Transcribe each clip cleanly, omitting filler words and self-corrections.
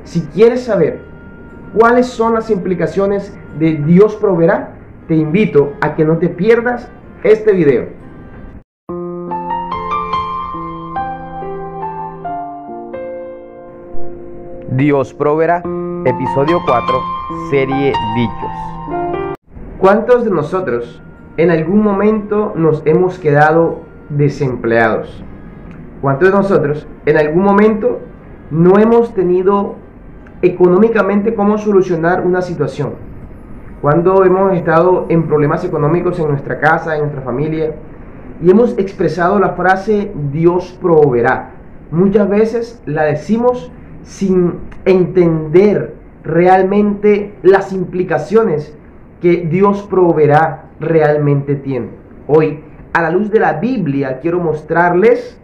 Si quieres saber cuáles son las implicaciones de Dios proveerá, te invito a que no te pierdas este video. Dios proveerá, episodio 4, serie Dichos. ¿Cuántos de nosotros en algún momento nos hemos quedado desempleados? ¿Cuántos de nosotros en algún momento no hemos tenido económicamente cómo solucionar una situación? Cuando hemos estado en problemas económicos en nuestra casa, en nuestra familia, y hemos expresado la frase Dios proveerá. Muchas veces la decimos sin entender realmente las implicaciones que Dios proveerá realmente tiene. Hoy, a la luz de la Biblia, quiero mostrarles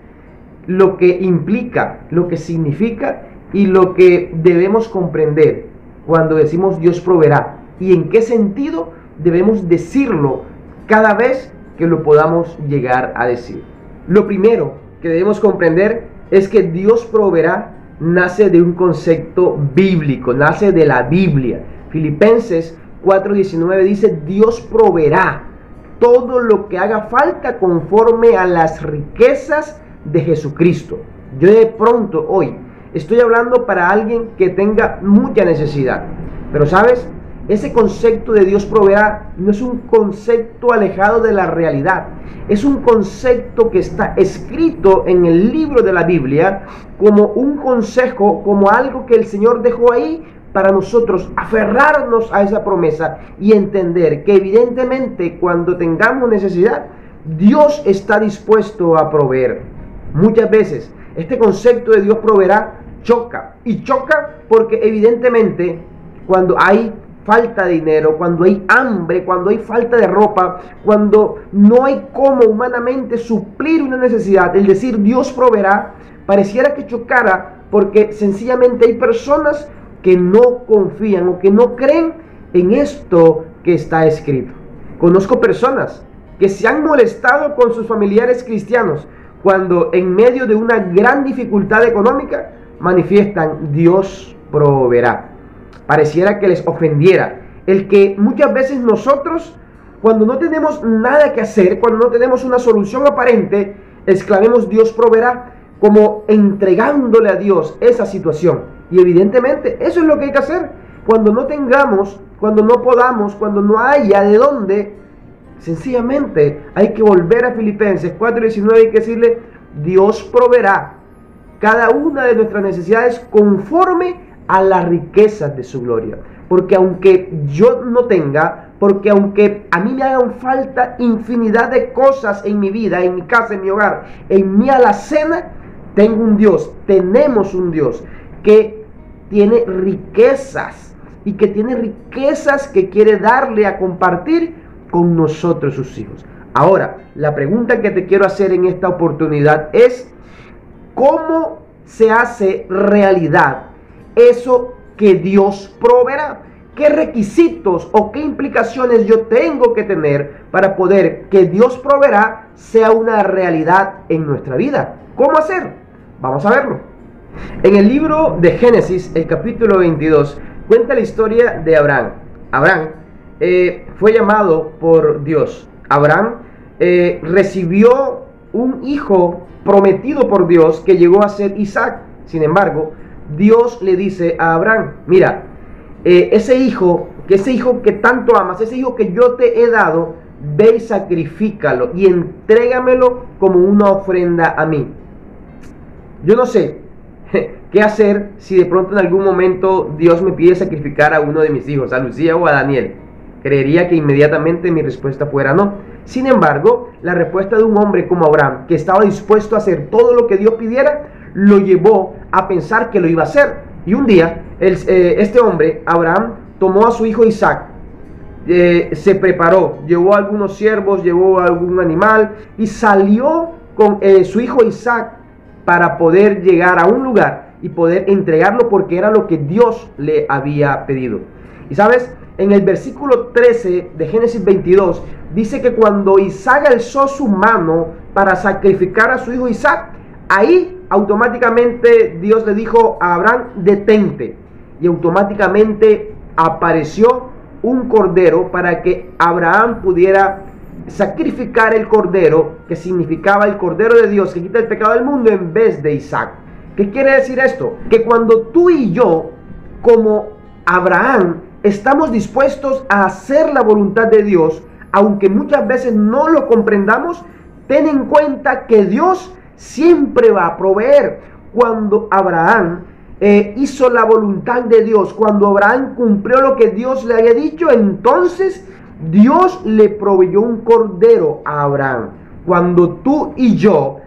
lo que implica, lo que significa y lo que debemos comprender cuando decimos Dios proveerá y en qué sentido debemos decirlo cada vez que lo podamos llegar a decir. Lo primero que debemos comprender es que Dios proveerá nace de un concepto bíblico, nace de la Biblia. Filipenses 4:19 dice: Dios proveerá todo lo que haga falta conforme a las riquezas de Jesucristo. Yo de pronto hoy estoy hablando para alguien que tenga mucha necesidad, pero ¿sabes? Ese concepto de Dios proveerá no es un concepto alejado de la realidad. Es un concepto que está escrito en el libro de la Biblia como un consejo, como algo que el Señor dejó ahí para nosotros aferrarnos a esa promesa y entender que evidentemente cuando tengamos necesidad, Dios está dispuesto a proveer. Muchas veces este concepto de Dios proveerá choca, y choca porque evidentemente cuando hay falta de dinero, cuando hay hambre, cuando hay falta de ropa, cuando no hay cómo humanamente suplir una necesidad, el decir Dios proveerá, pareciera que chocara porque sencillamente hay personas que no confían o que no creen en esto que está escrito. Conozco personas que se han molestado con sus familiares cristianos cuando en medio de una gran dificultad económica manifiestan Dios proveerá. Pareciera que les ofendiera el que muchas veces nosotros, cuando no tenemos nada que hacer, cuando no tenemos una solución aparente, exclamemos Dios proveerá, como entregándole a Dios esa situación. Y evidentemente eso es lo que hay que hacer. Cuando no tengamos, cuando no podamos, cuando no haya de dónde, sencillamente hay que volver a Filipenses 4:19 y hay que decirle Dios proveerá cada una de nuestras necesidades conforme a las riquezas de su gloria. Porque aunque yo no tenga, porque aunque a mí me hagan falta infinidad de cosas en mi vida, en mi casa, en mi hogar, en mi alacena, tengo un Dios, tenemos un Dios que tiene riquezas y que tiene riquezas que quiere darle a compartir con nosotros sus hijos. Ahora, la pregunta que te quiero hacer en esta oportunidad es: ¿cómo se hace realidad eso que Dios proveerá? ¿Qué requisitos o qué implicaciones yo tengo que tener para poder que Dios proveerá sea una realidad en nuestra vida? ¿Cómo hacer? Vamos a verlo. En el libro de Génesis, el capítulo 22, cuenta la historia de Abraham. Abraham fue llamado por Dios. Abraham recibió un hijo prometido por Dios que llegó a ser Isaac. Sin embargo, Dios le dice a Abraham: mira, ese hijo que tanto amas, ese hijo que yo te he dado, ve y sacrifícalo y entrégamelo como una ofrenda a mí. Yo no sé qué hacer si de pronto en algún momento Dios me pide sacrificar a uno de mis hijos, a Lucía o a Daniel. Creería que inmediatamente mi respuesta fuera no. Sin embargo, la respuesta de un hombre como Abraham, que estaba dispuesto a hacer todo lo que Dios pidiera, lo llevó a pensar que lo iba a hacer. Y un día, este hombre, Abraham, tomó a su hijo Isaac, se preparó, llevó algunos siervos, llevó algún animal y salió con su hijo Isaac para poder llegar a un lugar y poder entregarlo porque era lo que Dios le había pedido. Y sabes, en el versículo 13 de Génesis 22 dice que cuando Isaac alzó su mano para sacrificar a su hijo Isaac, ahí automáticamente Dios le dijo a Abraham: detente. y automáticamente apareció un cordero para que Abraham pudiera sacrificar el cordero, que significaba el cordero de Dios que quita el pecado del mundo, en vez de Isaac. ¿Qué quiere decir esto? Que cuando tú y yo, como Abraham, estamos dispuestos a hacer la voluntad de Dios, aunque muchas veces no lo comprendamos, ten en cuenta que Dios siempre va a proveer. Cuando Abraham hizo la voluntad de Dios, cuando Abraham cumplió lo que Dios le había dicho, entonces Dios le proveyó un cordero a Abraham. Cuando tú y yo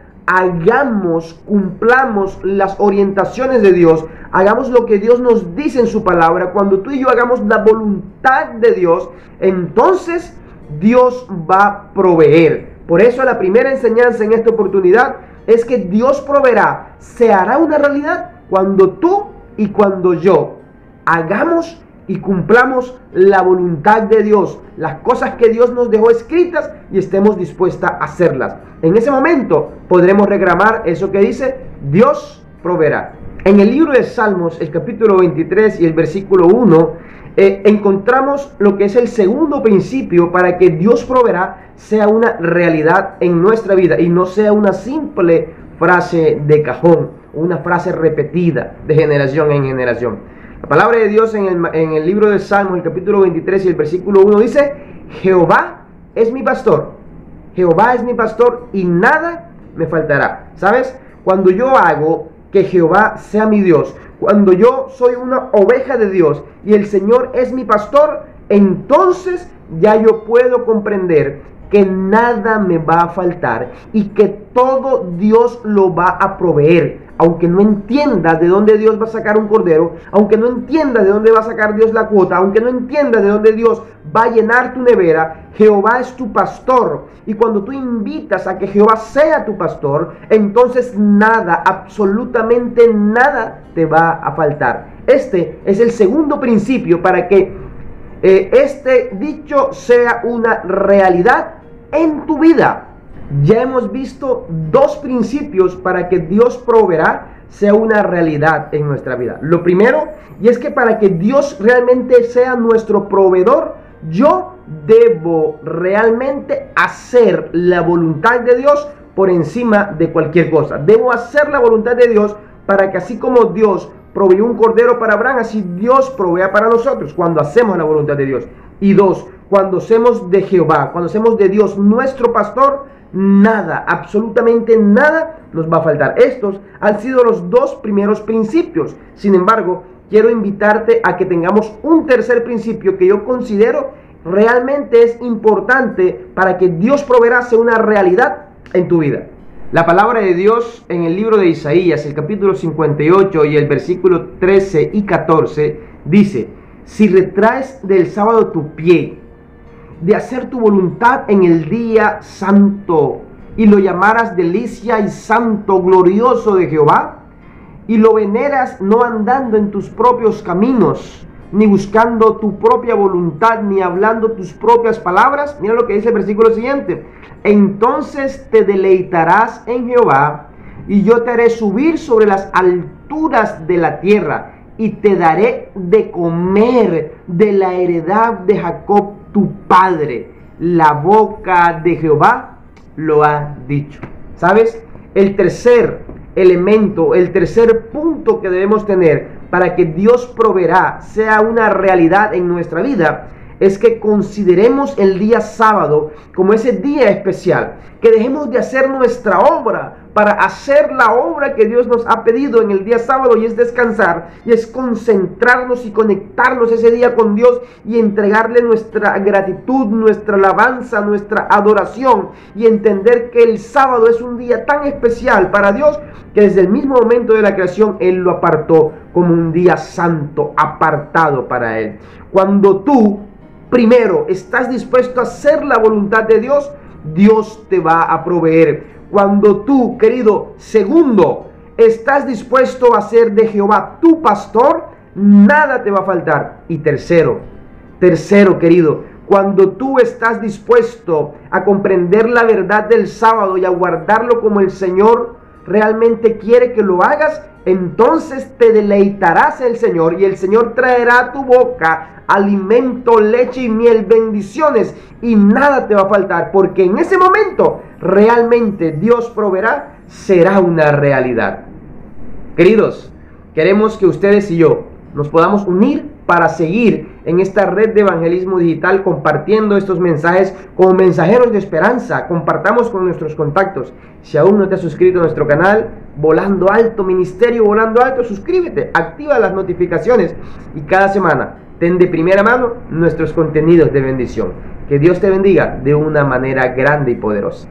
cumplamos las orientaciones de Dios, hagamos lo que Dios nos dice en su palabra, cuando tú y yo hagamos la voluntad de Dios, entonces Dios va a proveer. Por eso la primera enseñanza en esta oportunidad es que Dios proveerá, se hará una realidad cuando tú y cuando yo hagamos y cumplamos la voluntad de Dios, las cosas que Dios nos dejó escritas y estemos dispuestas a hacerlas. En ese momento podremos reclamar eso que dice, Dios proveerá. En el libro de Salmos, el capítulo 23 y el versículo 1, encontramos lo que es el segundo principio para que Dios proveerá sea una realidad en nuestra vida y no sea una simple frase de cajón, una frase repetida de generación en generación. La palabra de Dios en el libro de Salmos, el capítulo 23 y el versículo 1 dice, Jehová es mi pastor, Jehová es mi pastor y nada me faltará. ¿Sabes? Cuando yo hago que Jehová sea mi Dios, cuando yo soy una oveja de Dios y el Señor es mi pastor, entonces ya yo puedo comprender que nada me va a faltar y que todo Dios lo va a proveer. Aunque no entienda de dónde Dios va a sacar un cordero, aunque no entienda de dónde va a sacar Dios la cuota, aunque no entienda de dónde Dios va a llenar tu nevera, Jehová es tu pastor. Y cuando tú invitas a que Jehová sea tu pastor, entonces nada, absolutamente nada te va a faltar. Este es el segundo principio para que este dicho sea una realidad en tu vida. Ya hemos visto dos principios para que Dios proveerá sea una realidad en nuestra vida. Lo primero, y es que para que Dios realmente sea nuestro proveedor, yo debo realmente hacer la voluntad de Dios por encima de cualquier cosa. Debo hacer la voluntad de Dios para que así como Dios proveyó un cordero para Abraham, así Dios provea para nosotros cuando hacemos la voluntad de Dios. Y dos, cuando hacemos de Jehová, cuando hacemos de Dios nuestro pastor, nada, absolutamente nada nos va a faltar. Estos han sido los dos primeros principios. Sin embargo, quiero invitarte a que tengamos un tercer principio que yo considero realmente es importante para que Dios proveerá sea una realidad en tu vida. La palabra de Dios en el libro de Isaías, el capítulo 58 y el versículo 13 y 14, dice, si retraes del sábado tu pie, de hacer tu voluntad en el día santo, y lo llamaras delicia y santo glorioso de Jehová, y lo veneras no andando en tus propios caminos, ni buscando tu propia voluntad, ni hablando tus propias palabras. Mira lo que dice el versículo siguiente, entonces te deleitarás en Jehová, y yo te haré subir sobre las alturas de la tierra, y te daré de comer de la heredad de Jacob tu padre. La boca de Jehová lo ha dicho. ¿Sabes? El tercer elemento, el tercer punto que debemos tener para que Dios proveerá sea una realidad en nuestra vida es que consideremos el día sábado como ese día especial, que dejemos de hacer nuestra obra para hacer la obra que Dios nos ha pedido en el día sábado, y es descansar, y es concentrarnos y conectarnos ese día con Dios y entregarle nuestra gratitud, nuestra alabanza, nuestra adoración, y entender que el sábado es un día tan especial para Dios que desde el mismo momento de la creación Él lo apartó como un día santo, apartado para Él. Cuando tú primero estás dispuesto a hacer la voluntad de Dios, Dios te va a proveer. Cuando tú, querido, segundo, estás dispuesto a ser de Jehová tu pastor, nada te va a faltar. Y tercero, querido, cuando tú estás dispuesto a comprender la verdad del sábado y a guardarlo como el Señor realmente quiere que lo hagas, entonces te deleitarás en el Señor y el Señor traerá a tu boca alimento, leche y miel, bendiciones, y nada te va a faltar, porque en ese momento realmente Dios proveerá, será una realidad. Queridos, queremos que ustedes y yo nos podamos unir para seguir en esta red de evangelismo digital, compartiendo estos mensajes como mensajeros de esperanza. Compartamos con nuestros contactos. Si aún no te has suscrito a nuestro canal Volando Alto, Ministerio Volando Alto, suscríbete, activa las notificaciones y cada semana ten de primera mano nuestros contenidos de bendición. Que Dios te bendiga de una manera grande y poderosa.